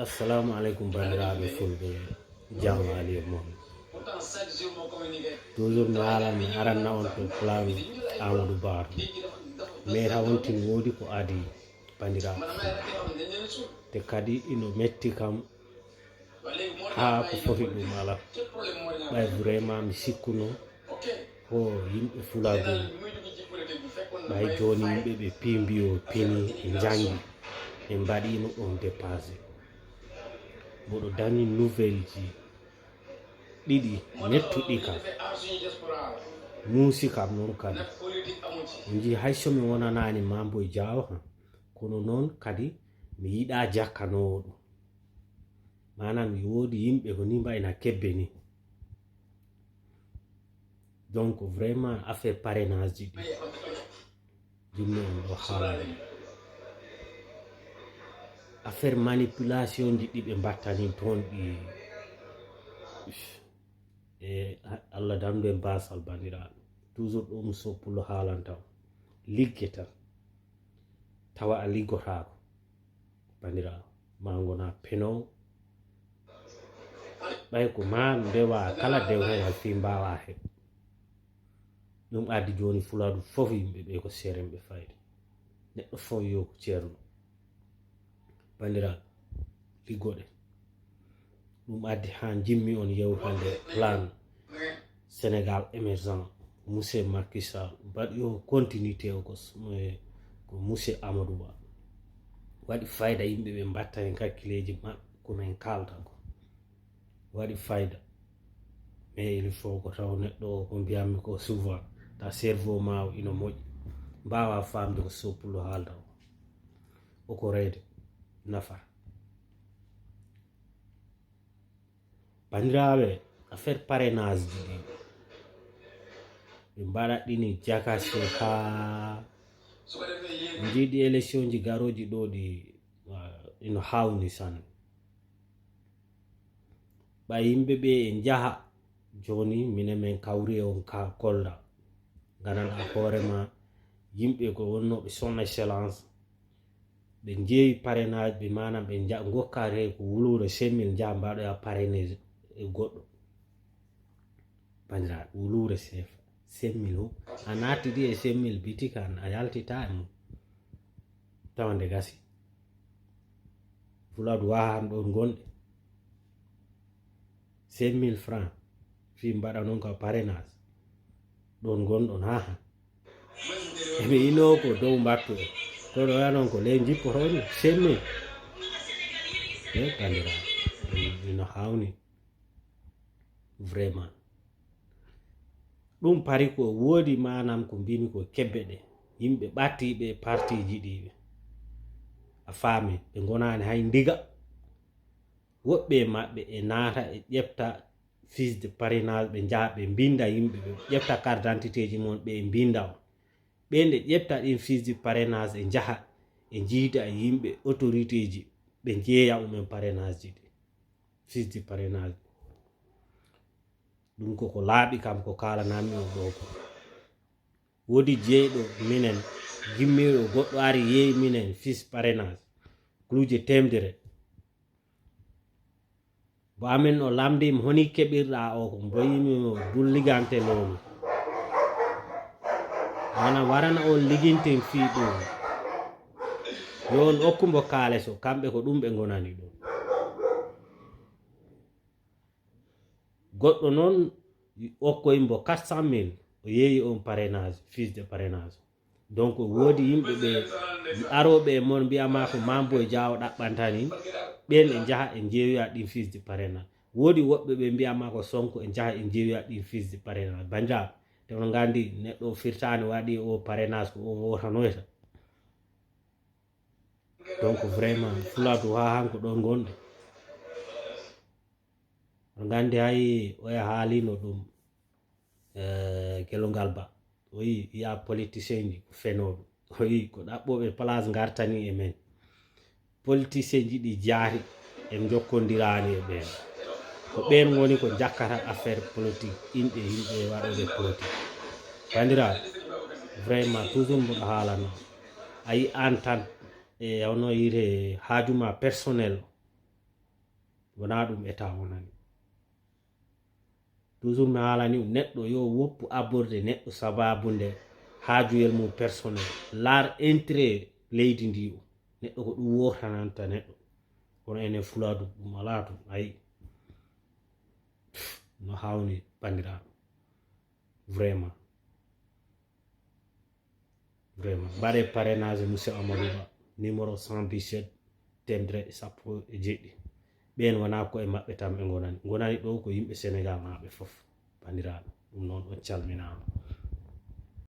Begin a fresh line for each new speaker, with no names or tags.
Assalamu alaikum bandiraɓe fulɓe jam ali e moon toujours mi halan mi aranna on to plan Amadou Baro mais ha wontin wodi ko adi bandiraɓe te kadi ino metti kam ha ko foti ɗum ala ɓay vraiment mi sikkuno ho yimɓe fulago ɓay joni yimɓe ɓe pimbio pini ɓe jangi ɓe mbaɗino ɗon dépassé mboɗo dañi nouvelle ji ɗiɗi nettuɗi kam muusi kam noon kadi mi jii hay somi wonanani mambo e jawo han kono noon kadi mi yiɗa jakkanowo ɗum manam mi wodi yimɓe ko ni mbayna kebbe ni donc vraiment affaire parrainage ji ɗi jumni on ɗo haala affaire manipulation ji ɗi ɓe mbattani toon ɗi e Allah damdu e basal bandiraɓe toujours ɗum soppulo haalanta o ligge tan tawa a liggotako bandiraɓe ma gona penowo ɓay ko ma ndewa kala dew hen hay fi mbawa heɓ ɗum addi joni fuladu fof yimɓe ɓe ko seremɓe fayde neɗɗo fof yo ko ceerno bandiraɓe liggoɗe ɗum addi ha jimmi on yewtande plan Sénégal émergent monsieur Macky Sall mbaɗi yo continuité o ko monsieur Amadou Ba waɗi fayda yimɓe ɓe mbatta hen kakkileji maɓɓe kono en kalta ko waɗi fayda mais il faut ko taw neɗɗo ko mbiyammi ko souvent ta cerveau ma o ino moƴƴi mbawa famde ko soppulo haalda o ko reede nafa bandiraɓe affaire parrainage ji ɗi ɓe mbaɗat ɗini jakasi ha jiiɗi élection ji garoji ɗo ɗi ino hawni sanne ɓa yimɓe ɓe e jaha joni minen min kawri on ka kolda gandanɗa hoorema yimɓe ko wonnoɓe son excellence ɓe jeewi parrainage ɓe manam ɓe gokkare ko wulure semmil jaha mbaɗoya parrainage e goɗɗo bandiraɓe wulure sefa semmil ho a nattiɗi e semmil bitika a yaltita e mum tawande gasi fuladu wahan ɗon gonɗe 5000 francs fi mbaɗa noon ka parrainage ɗon gonɗon haha eɓe ino ko dow mbattu e koɗo ya noon ko ley jippotoɗum 5000 e bandiraɓe ino hawni vraiment ɗum pari ko woodi manam ko mbimi ko kebbe ɗe yimɓe ɓattiɓe partiji ɗiɓe a faami ɓe gonani hay ndiga woɓɓe maɓɓe e naata e ƴefta fiche de parrainage ɓe jaha ɓe binda yimɓe ɓe ƴefta carte d'identité ji mon ɓe binda on ɓe nde ƴefta ɗin fiche de parrainage e jaha e jiida e yimɓe autorité ji ɓe jeeya umen parrainage ji ɗi fiche de parrainage ɗum koko laaɓi kam ko kalanami o ɗo ko wodi jeeyɗo minen gimmiɗo goɗɗo ari yeeyi minen fiche parrainage kluje temdere bo amin o lamdimi honi keɓirɗa o ko mboyimi o dulligante lowmi mana warana on liginten fi ɗum yo on okkumbo kaaleso kamɓe ko ɗum ɓe gonani ɗum goɗɗo noon okkoyimbo 400 000 o yeeyi on parrainage fiche de parrainage donc woodi yimɓe ɓe aroɓe e mon mbiyama ko mambo e jawo ɗaɓɓantani ɓen e jaha e jeeyoya ɗin fiche de parrainage woodi woɓɓe ɓe mbiyama ko sonko e jaha e jeeyoya ɗin fiche de parrainage bandiraɓe tewono gandi neɗɗo firtani waɗi o parrainage ko on wotanoyta donc vraiment fuladu ha hanko ɗon gonɗe on gandi hay oya haalino ɗum gelongal ba o yi ya politicien ji ko fenoɓe o yi ko ɗaɓɓoɓe place gartani e men politicien ji ɗi jaari en jokkodirani e ɓen ko ɓen woni ko jakkata affaire politique inɗe yimɓe waɗoɓe politique bandiraɓe vraiment toujours mboɗo haalano ayi an tan e ono yire haajuma personnel wona ɗum état wonani toujours mi haalani neɗɗo yo woppu aborde neɗɗo sababunde haajuyel mum personnel laar intérêt leydi ndi o neɗɗo ko ɗum wortananta neɗɗo kono enen fuladu ɗum ala ɗum ayi no hawni bandiraɓe vraiment mbaɗe parrainage monsieur Amadou Ba numéro 117 temedere e sappo e jeɗɗi ɓen wona koye maɓɓe tan ɓe gonani ɗo ko yimɓe sénégal naɓe foof bandiraɓe ɗum noon on calminama